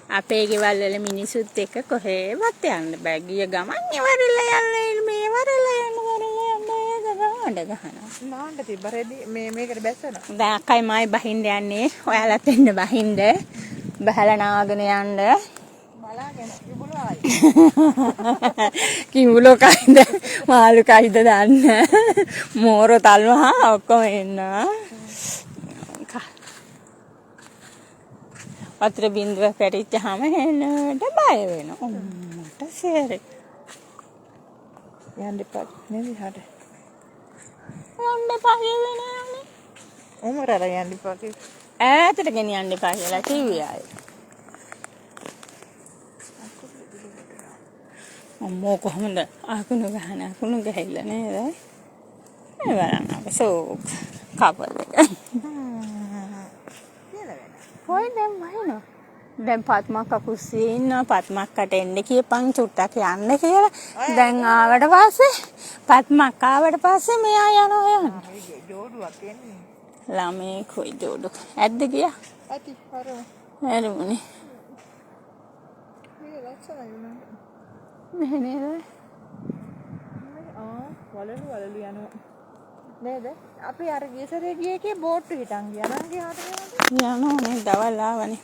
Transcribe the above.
අපේ ගෙවල් වල මිනිසුත් එක්ක කොහෙවත් යන්න බෑ. ගිය ගමන් ඉවරලා යන්න මේ වරලා යන්න ගහනවා. නාන්න තිබ්බරේදී මේකට බැස්සනවා. දැන් අක්කයි මායි බහින්න යන්නේ. ඔයාලත් එන්න බහින්න. බහලා නාගෙන යන්න. බලාගෙන කිඹුලෝ ආයි. කිඹුලෝ කයිද මාළු කයිද දන්නේ. මෝරෝ තල්මහා ඔක්කොම එන්නවා. වතුර බින්දුව පැටිච්චාම එන්නට බය වෙනවා. මට සේරේ. යන්න එපා නේද හට. යන්න එපා කියන්නේ. උමරලා යන්න එපා කිව්වා. ඈතට ගෙනියන්න එපා කියලා කිව්වේ ආයේ. අම්මෝ කොහොමද අකුණු ගහන අකුණු ගහilla නේද? ඒ බලන්න අපේ සෝක් කපල් එක. කොයි දැන් දැන් පත්මක් අකුස්සියේ ඉන්න පත්මක්කට එන්න කියපන් චුට්ටක් යන්න කියලා. දැන් ආවට පස්සේ පත්මක් ආවට පස්සේ මෙයා යනවා යන්න. ජෝඩුවක් එන්නේ. ළමේ කොයි ජෝඩු. ඇද්ද ගියා? ඇති හරම. හරිමුනේ. මේ ලස්සනයි නේද? මෙහෙ නේද? වලලු යනවා. නේද? අපි අර ගියසරේ ගියේ කේ බෝට්ටු හිටන් ගියා නම් ගියාට යනවා නේ දවල් ආවනේ.